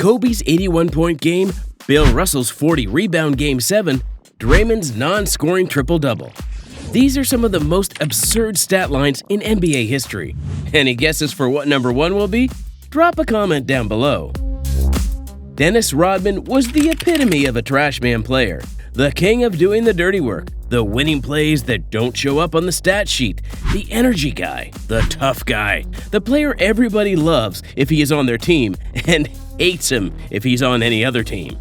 Kobe's 81-point game, Bill Russell's 40-rebound Game 7, Draymond's non-scoring triple-double. These are some of the most absurd stat lines in NBA history. Any guesses for what number 1 will be? Drop a comment down below. Dennis Rodman was the epitome of a trash man player, the king of doing the dirty work, the winning plays that don't show up on the stat sheet, the energy guy, the tough guy, the player everybody loves if he is on their team and hates him if he's on any other team.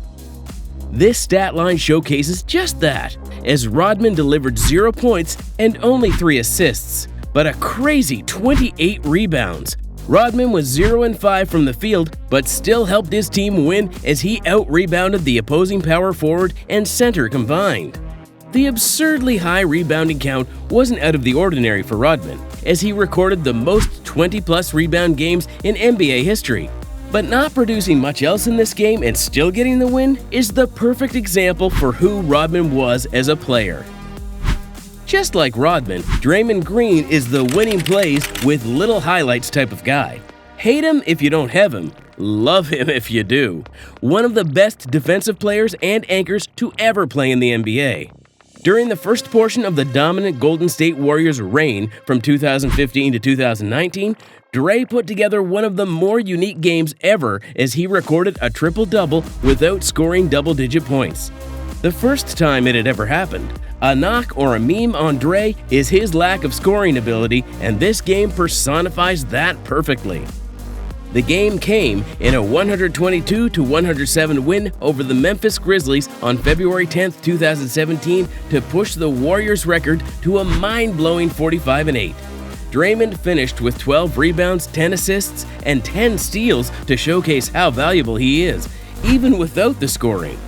This stat line showcases just that, as Rodman delivered 0 points and only 3 assists, but a crazy 28 rebounds. Rodman was 0-5 from the field, but still helped his team win as he out-rebounded the opposing power forward and center combined. The absurdly high rebounding count wasn't out of the ordinary for Rodman, as he recorded the most 20-plus rebound games in NBA history. But not producing much else in this game and still getting the win is the perfect example for who Rodman was as a player. Just like Rodman, Draymond Green is the winning plays with little highlights type of guy. Hate him if you don't have him. Love him if you do. One of the best defensive players and anchors to ever play in the NBA. During the first portion of the dominant Golden State Warriors' reign from 2015 to 2019, Dre put together one of the more unique games ever as he recorded a triple-double without scoring double-digit points. The first time it had ever happened. A knock or a meme on Dre is his lack of scoring ability, and this game personifies that perfectly. The game came in a 122-107 win over the Memphis Grizzlies on February 10, 2017 to push the Warriors' record to a mind-blowing 45-8. Draymond finished with 12 rebounds, 10 assists, and 10 steals to showcase how valuable he is, even without the scoring.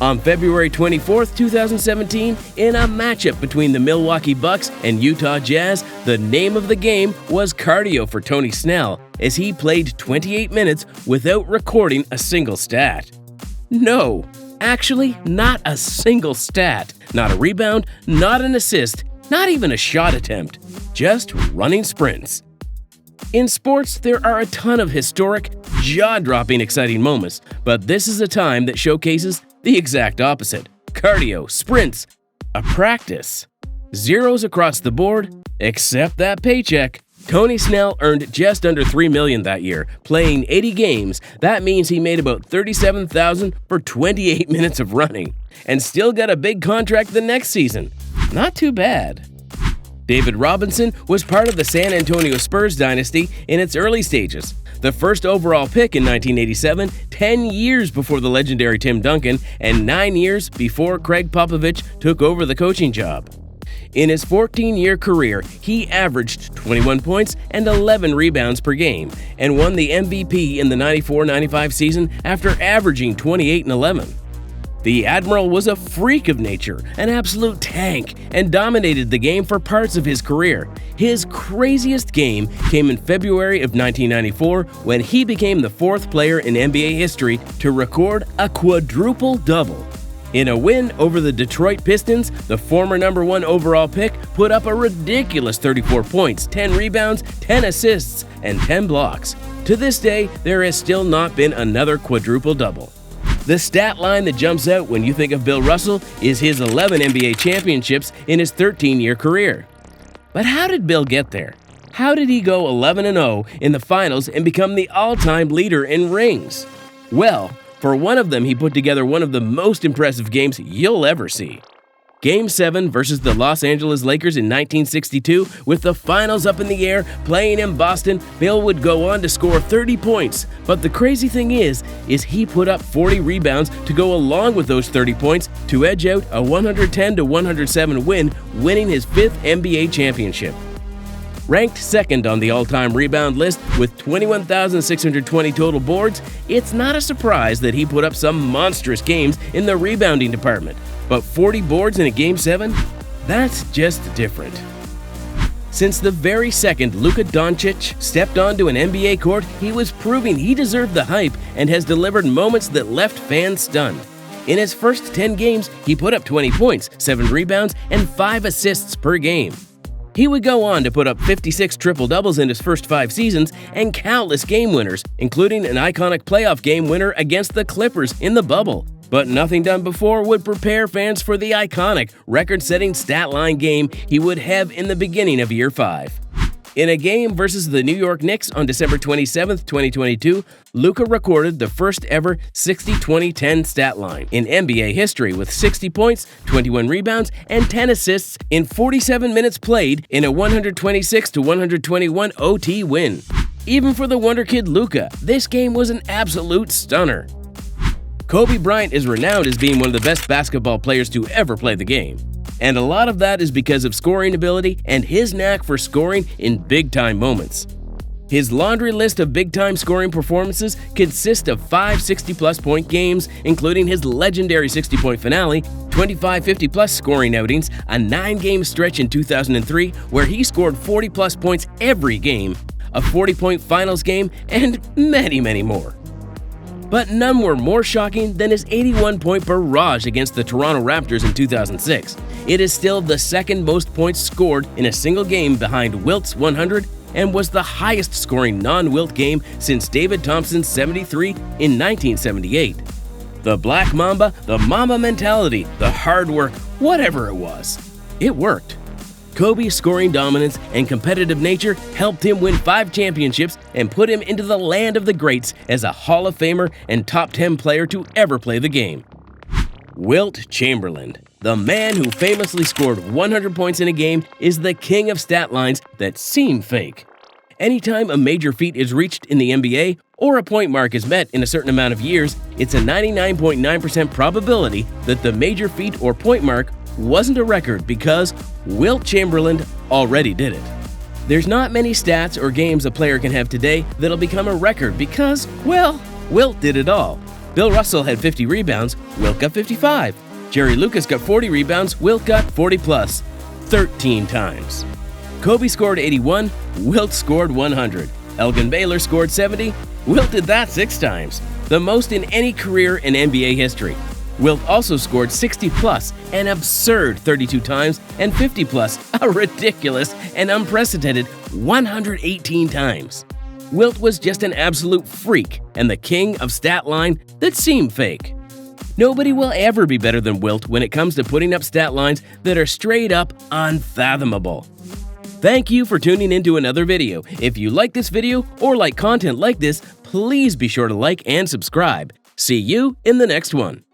On February 24, 2017, in a matchup between the Milwaukee Bucks and Utah Jazz, the name of the game was cardio for Tony Snell, as he played 28 minutes without recording a single stat. No, actually not a single stat. Not a rebound, not an assist, not even a shot attempt. Just running sprints. In sports, there are a ton of historic, jaw-dropping exciting moments, but this is a time that showcases the exact opposite. Cardio, sprints, a practice. Zeros across the board, except that paycheck. Tony Snell earned just under $3 million that year, playing 80 games. That means he made about $37,000 for 28 minutes of running, and still got a big contract the next season. Not too bad. David Robinson was part of the San Antonio Spurs dynasty in its early stages. The first overall pick in 1987, 10 years before the legendary Tim Duncan, and 9 years before Craig Popovich took over the coaching job. In his 14-year career, he averaged 21 points and 11 rebounds per game, and won the MVP in the 94-95 season after averaging 28 and 11. The Admiral was a freak of nature, an absolute tank, and dominated the game for parts of his career. His craziest game came in February of 1994 when he became the 4th player in NBA history to record a quadruple-double. In a win over the Detroit Pistons, the former number 1 overall pick put up a ridiculous 34 points, 10 rebounds, 10 assists, and 10 blocks. To this day, there has still not been another quadruple-double. The stat line that jumps out when you think of Bill Russell is his 11 NBA championships in his 13-year career. But how did Bill get there? How did he go 11-0 in the finals and become the all-time leader in rings? Well, for one of them, he put together one of the most impressive games you'll ever see. Game 7 versus the Los Angeles Lakers in 1962, with the finals up in the air, playing in Boston, Bill would go on to score 30 points. But the crazy thing is he put up 40 rebounds to go along with those 30 points to edge out a 110-107 win, winning his 5th NBA championship. Ranked 2nd on the all-time rebound list with 21,620 total boards, it's not a surprise that he put up some monstrous games in the rebounding department. But 40 boards in a Game 7? That's just different. Since the very second Luka Doncic stepped onto an NBA court, he was proving he deserved the hype and has delivered moments that left fans stunned. In his first 10 games, he put up 20 points, 7 rebounds, and 5 assists per game. He would go on to put up 56 triple-doubles in his first 5 seasons and countless game winners, including an iconic playoff game winner against the Clippers in the bubble. But nothing done before would prepare fans for the iconic, record-setting stat line game he would have in the beginning of Year 5. In a game versus the New York Knicks on December 27, 2022, Luka recorded the first ever 60-20-10 stat line in NBA history with 60 points, 21 rebounds, and 10 assists in 47 minutes played in a 126-121 OT win. Even for the Wonder Kid Luka, this game was an absolute stunner. Kobe Bryant is renowned as being one of the best basketball players to ever play the game. And a lot of that is because of scoring ability and his knack for scoring in big-time moments. His laundry list of big-time scoring performances consists of 5 60-plus point games, including his legendary 60-point finale, 25 50-plus scoring outings, a 9-game stretch in 2003 where he scored 40-plus points every game, a 40-point finals game, and many, many more. But none were more shocking than his 81-point barrage against the Toronto Raptors in 2006. It is still the second most points scored in a single game behind Wilt's 100 and was the highest scoring non-Wilt game since David Thompson's 73 in 1978. The Black Mamba, the Mamba mentality, the hard work, whatever it was, it worked. Kobe's scoring dominance and competitive nature helped him win 5 championships and put him into the land of the greats as a Hall of Famer and top 10 player to ever play the game. Wilt Chamberlain, the man who famously scored 100 points in a game, is the king of stat lines that seem fake. Anytime a major feat is reached in the NBA or a point mark is met in a certain amount of years, it's a 99.9% probability that the major feat or point mark wasn't a record because Wilt Chamberlain already did it. There's not many stats or games a player can have today that'll become a record because, well, Wilt did it all. Bill Russell had 50 rebounds, Wilt got 55. Jerry Lucas got 40 rebounds, Wilt got 40 plus, 13 times. Kobe scored 81, Wilt scored 100. Elgin Baylor scored 70, Wilt did that 6 times, the most in any career in NBA history. Wilt also scored 60-plus, an absurd 32 times, and 50-plus, a ridiculous and unprecedented 118 times. Wilt was just an absolute freak and the king of stat line that seemed fake. Nobody will ever be better than Wilt when it comes to putting up stat lines that are straight up unfathomable. Thank you for tuning into another video. If you like this video or like content like this, please be sure to like and subscribe. See you in the next one.